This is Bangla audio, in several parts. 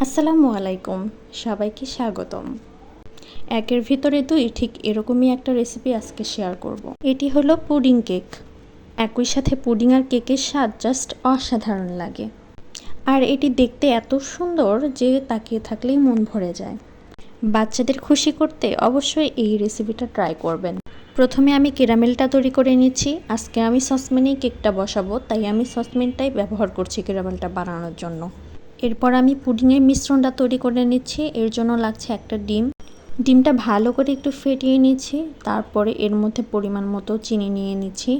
আসসালামু আলাইকুম, সবাইকে স্বাগতম। একের ভিতরে দুই, ঠিক এরকমই একটা রেসিপি আজকে শেয়ার করব। এটি হলো পুডিং কেক। একই সাথে পুডিং আর কেকের স্বাদ জাস্ট অসাধারণ লাগে। আর এটি দেখতে এত সুন্দর যে তাকিয়ে থাকলেই মন ভরে যায়। বাচ্চাদের খুশি করতে অবশ্যই এই রেসিপিটা ট্রাই করবেন। প্রথমে আমি ক্যারামেলটা তৈরি করে নিচ্ছি। আজকে আমি সসপ্যানেই কেকটা বসাবো, তাই আমি সসপ্যানটাই ব্যবহার করছি ক্যারামেলটা বানানোর জন্য। এরপর আমি পুডিংয়ের মিশ্রণটা তৈরি করে নিচ্ছি। এর জন্য লাগছে একটা ডিম। ডিমটা ভালো করে একটু ফেটিয়ে নিচ্ছি। তারপরে এর মধ্যে পরিমাণ মতো চিনি নিয়ে নিচ্ছি।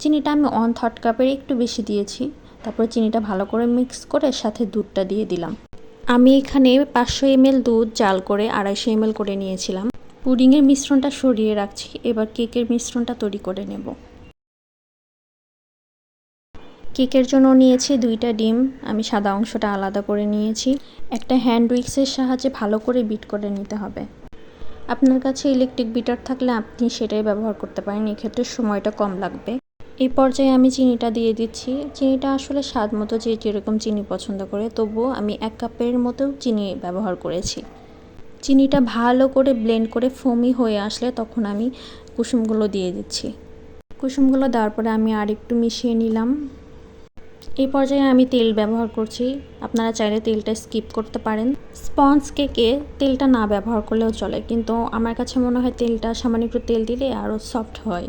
চিনিটা আমি 1/3 কাপের একটু বেশি দিয়েছি। তারপর চিনিটা ভালো করে মিক্স করে সাথে দুধটা দিয়ে দিলাম। আমি এখানে 500 ml দুধ জাল করে 250 ml করে নিয়েছিলাম। পুডিংয়ের মিশ্রণটা সরিয়ে রাখছি। এবার কেকের মিশ্রণটা তৈরি করে নেব। কেকের জন্য নিয়েছি 2টা ডিম। আমি সাদা অংশটা আলাদা করে নিয়েছি। একটা হ্যান্ড উইক্সের সাহায্যে ভালো করে বিট করে নিতে হবে। আপনার কাছে ইলেকট্রিক বিটার থাকলে আপনি সেটাই ব্যবহার করতে পারেন, এক্ষেত্রে সময়টা কম লাগবে। এই পর্যায়ে আমি চিনিটা দিয়ে দিচ্ছি। চিনিটা আসলে স্বাদ মতো যে যেরকম চিনি পছন্দ করে, তবুও আমি 1 কাপের মতো চিনি ব্যবহার করেছি। চিনিটা ভালো করে ব্লেন্ড করে ফোমি হয়ে আসলে তখন আমি কুসুমগুলো দিয়ে দিচ্ছি। কুসুমগুলো দেওয়ার পরে আমি আরেকটু মিশিয়ে নিলাম। এই পর্যায়ে আমি তেল ব্যবহার করছি। আপনারা চাইলে তেলটা স্কিপ করতে পারেন। স্পঞ্জ কেকে তেলটা না ব্যবহার করলেও চলে, কিন্তু আমার কাছে মনে হয় তেলটা সামান্য একটু তেল দিলে আরও সফট হয়,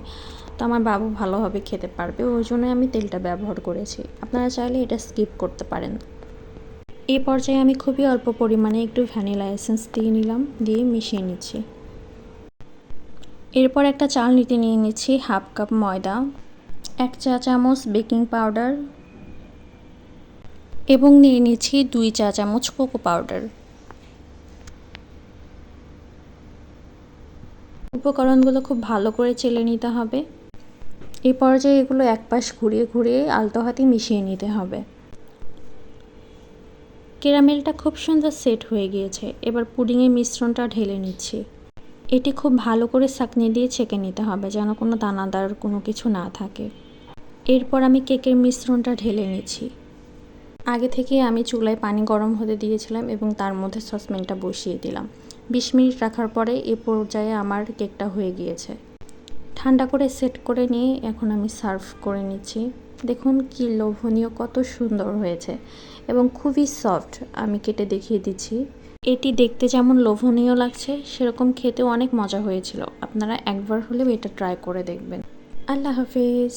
তো আমার বাবু ভালোভাবে খেতে পারবে, ওই জন্য আমি তেলটা ব্যবহার করেছি। আপনারা চাইলে এটা স্কিপ করতে পারেন। এই পর্যায়ে আমি খুবই অল্প পরিমাণে একটু ভ্যানিলা এসেন্স দিয়ে নিলাম, দিয়ে মিশিয়ে নিচ্ছি। এরপর একটা চালনিতে নিয়ে নিচ্ছি 1/2 কাপ ময়দা, 1 চা চামচ বেকিং পাউডার এবং নিয়ে নিচ্ছি 2 চা চামচ কোকো পাউডার। উপকরণগুলো খুব ভালো করে চেলে নিতে হবে। এই পর্যায়ে এগুলো এক পাশ ঘুরিয়ে ঘুরিয়ে আলতো হাতে মিশিয়ে নিতে হবে। ক্যারামেলটা খুব সুন্দর সেট হয়ে গিয়েছে। এবার পুডিংয়ের মিশ্রণটা ঢেলে নিচ্ছি। এটি খুব ভালো করে ছাঁকনি দিয়ে ছেঁকে নিতে হবে, যেন কোনো দানাদার কোনো কিছু না থাকে। এরপর আমি কেকের মিশ্রণটা ঢেলে নিচ্ছি। আগে থেকে আমি চুলায় পানি গরম হতে দিয়েছিলাম এবং তার মধ্যে সসপ্যানটা বসিয়ে দিলাম। 20 মিনিট রাখার পরে এ পর্যায়ে আমার কেকটা হয়ে গিয়েছে। ঠান্ডা করে সেট করে নিয়ে এখন আমি সার্ভ করে নিচ্ছি। দেখুন কি লোভনীয়, কত সুন্দর হয়েছে এবং খুবই সফট। আমি কেটে দেখিয়ে দিচ্ছি। এটি দেখতে যেমন লোভনীয় লাগছে, সেরকম খেতেও অনেক মজা হয়েছিল। আপনারা একবার হলেও এটা ট্রাই করে দেখবেন। আল্লাহ হাফেজ।